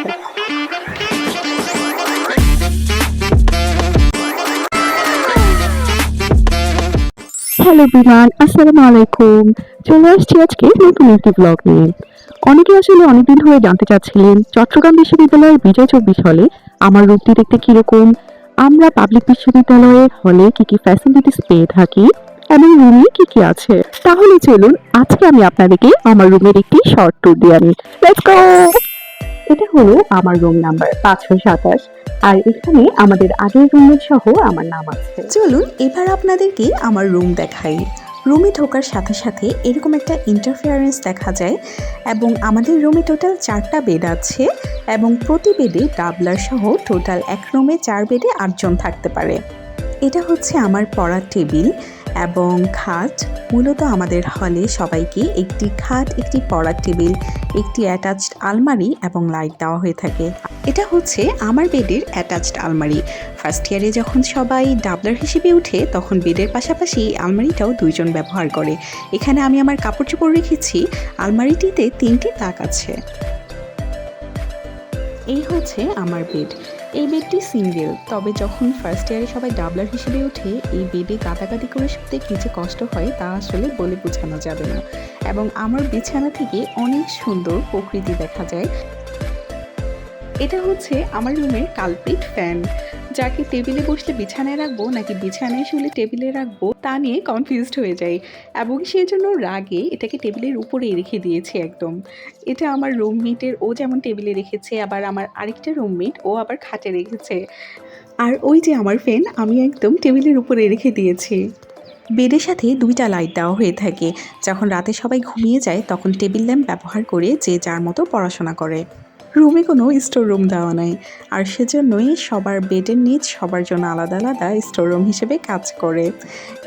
যাক। Hello everyone, আসসালামু আলাইকুম। চলে আসছি আজকে নতুন একটি ব্লগ নিয়ে। অনেকে আসলে অনেকদিন ধরে জানতে চাচ্ছিলেন চট্টগ্রাম বিশ্ববিদ্যালয়ের বিজয় ২৪ হলে আমার রূপটি দেখতে কিরকম, আমরা পাবলিক বিশ্ববিদ্যালয়ের হলে কি কি ফ্যাসিলিটিস পেয়ে থাকি এবং রুমে কি কি আছে। তাহলে চলুন আজকে আমি আপনাদেরকে আমার রুমের একটি শর্ট ট্যুর দিয়ে আনি। Let's go. এটা হলো আমার রুম নাম্বার ৫২৭, আর এখানে আমাদের আগের রুমমেট সহ আমার নাম আছে। চলুন এবার আপনাদেরকে আমার রুম দেখাই। রুমে ঢোকার সাথে সাথে এরকম একটা ইন্টারফেয়ারেন্স দেখা যায় এবং আমাদের রুমে টোটাল 4টা বেড আছে এবং প্রতি বেডে ডাবলার সহ টোটাল এক রুমে 4 বেডে 8 জন থাকতে পারে। এটা হচ্ছে আমার পড়ার টেবিল এবং খাট। মূলত আমাদের হলে সবাইকে একটি খাট, একটি পড়ার টেবিল, একটি অ্যাটাচড আলমারি এবং লাইট দেওয়া হয়ে থাকে। এটা হচ্ছে আমার বেডের অ্যাটাচড আলমারি। ফার্স্ট ইয়ারে যখন সবাই ডাবলার হিসেবে উঠে তখন বেডের পাশাপাশি এই আলমারিটাও 2 জন ব্যবহার করে। এখানে আমি আমার কাপড় চোপড় রেখেছি। আলমারিটিতে 3টি তাক আছে। এই হচ্ছে আমার বেড। এই বেডটি সিঙ্গেল, তবে যখন ফার্স্ট ইয়ারে সবাই ডাবলার হিসেবে উঠে এই বেডে গাদাগাদি করে শুতে কী যে কষ্ট হয় তা আসলে বলে বোঝানো যাবে না। এবং আমার বিছানা থেকে অনেক সুন্দর প্রকৃতি দেখা যায়। এটা হচ্ছে আমার রুমের কালপ্রিট ফ্যান, যাকে টেবিলে বসলে বিছানায় রাখবো নাকি বিছানায় শুলে টেবিলে রাখবো তা নিয়ে কনফিউজড হয়ে যায় এবং সেই জন্য রাগে এটাকে টেবিলের উপরে রেখে দিয়েছে একদম। এটা আমার রুমমেটের, ও যেমন টেবিলে রেখেছে, আবার আমার আরেকটা রুমমেট ও আবার খাটে রেখেছে। আর ওই যে আমার ফ্যান আমি একদম টেবিলের উপরে রেখে দিয়েছি। বেডের সাথে 2টা লাইট দেওয়া হয়ে থাকে। যখন রাতে সবাই ঘুমিয়ে যায় তখন টেবিল ল্যাম্প ব্যবহার করে যে যার মতো পড়াশোনা করে। রুমে কোনো স্টোর রুম দেওয়া নাই, আর সেজন্যই সবার বেডের নিচ সবার জন্য আলাদা আলাদা স্টোর রুম হিসেবে কাজ করে।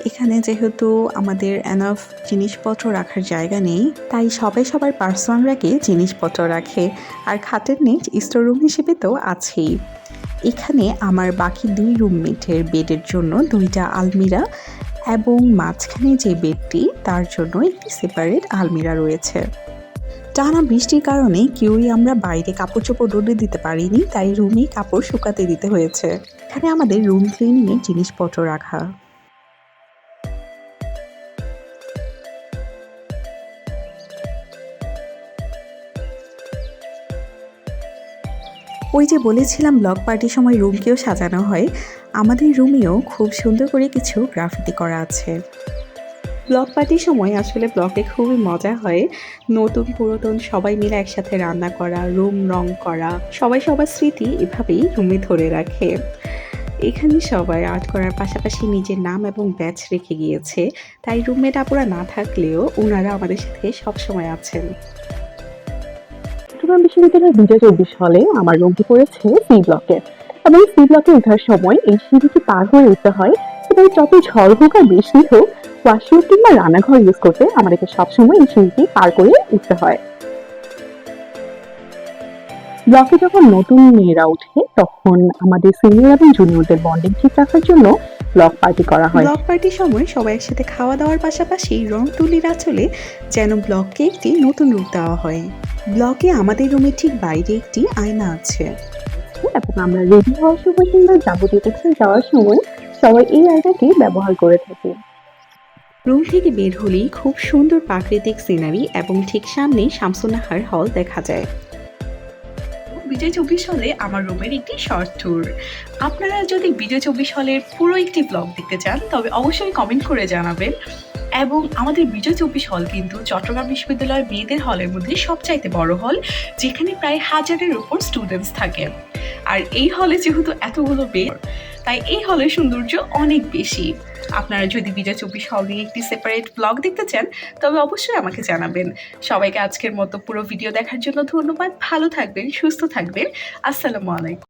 এখানে যেহেতু আমাদের এনাফ জিনিসপত্র রাখার জায়গা নেই, তাই সবাই সবার পার্সোনাল র্যাকে জিনিসপত্র রাখে। আর খাটের নিচ স্টোর রুম হিসেবে তো আছেই। এখানে আমার বাকি 2 রুমমেটের বেডের জন্য 2টা আলমিরা এবং মাঝখানে যে বেডটি তার জন্য একটি সেপারেট আলমিরা রয়েছে। টানা বৃষ্টির কারণে কেউই আমরা বাইরে কাপড় চোপড় রোদে দিতে পারিনি, তাই রুমেই কাপড় শুকাতে দিতে হয়েছে। এখানে আমাদের রুম ক্লিনিংয়ের জিনিসপত্র রাখা। ওই যে বলেছিলাম ব্লক পার্টির সময় রুমকেও সাজানো হয়, আমাদের রুমেও খুব সুন্দর করে কিছু গ্রাফিতি করা আছে। ব্লক পার্টির সময় আসলে ব্লকে খুবই মজা হয়। নতুন পুরাতন সবাই মিলে একসাথে রান্না করা, রুম রং করা, সবাই সবার স্মৃতি এভাবেই রুমে ধরে রাখে। এখানে সবাই আর্ট করার পাশাপাশি নিজের নাম এবং ব্যাচ রেখে গিয়েছে, তাই রুমমেট আপুরা না থাকলেও ওনারা আমাদের সাথে সবসময় আছেন। চট্টগ্রাম বিশ্ববিদ্যালয়ের বিজয় ২৪ হলে আমার রুমটি পড়েছে সি ব্লকে, এবং সি ব্লকে ওঠার সময় এই সিঁড়িটি পার হয়ে উঠতে হয় এবং যত ঝড় হোক আর বৃষ্টি হোক ওয়াশরুম কিংবা রান্নাঘর ইউজ করতে আমাদেরকে সবসময় এই সিঁড়িটি পার করে উঠতে হয়। ব্লকে যখন নতুন মেয়েরা উঠে তখন আমাদের সিনিয়র এবং জুনিয়রদের বন্ডিং ঠিক রাখার জন্য ব্লক পার্টি করা হয়। ব্লক পার্টির সময় সবাই একসাথে খাওয়া দাওয়ার পাশাপাশি রং তুলির আঁচলে যেন ব্লককে একটি নতুন রূপ দেওয়া হয়। ব্লকে আমাদের রুমের ঠিক বাইরে একটি আয়না আছে এবং আমরা রেডি হওয়ার সময় কিংবা যাবতীয় কোথাও যাওয়ার সময় সবাই এই আয়নাটি ব্যবহার করে থাকি। রুম থেকে বের হলেই খুব সুন্দর প্রাকৃতিক সিনারি এবং ঠিক সামনেই শামসুন্নাহার হল দেখা যায়। বিজয় ২৪ হলে আমার রুমের একটি শর্ট ট্যুর। আপনারা যদি বিজয় ২৪ হলের পুরো একটি ব্লগ দেখতে চান তবে অবশ্যই কমেন্ট করে জানাবেন। এবং আমাদের বিজয় ২৪ হল কিন্তু চট্টগ্রাম বিশ্ববিদ্যালয়ের মেয়েদের হলের মধ্যে সবচাইতে বড় হল, যেখানে প্রায় 1000-এর উপর স্টুডেন্টস থাকে। আর এই হলে যেহেতু এতগুলো বেড, তাই এই হলের সৌন্দর্য অনেক বেশি। আপনারা যদি বিজয় ২৪ হল নিয়ে একটি সেপারেট ব্লগ দেখতে চান তবে অবশ্যই আমাকে জানাবেন। সবাইকে আজকের মতো পুরো ভিডিও দেখার জন্য ধন্যবাদ। ভালো থাকবেন, সুস্থ থাকবেন। আসসালামু আলাইকুম।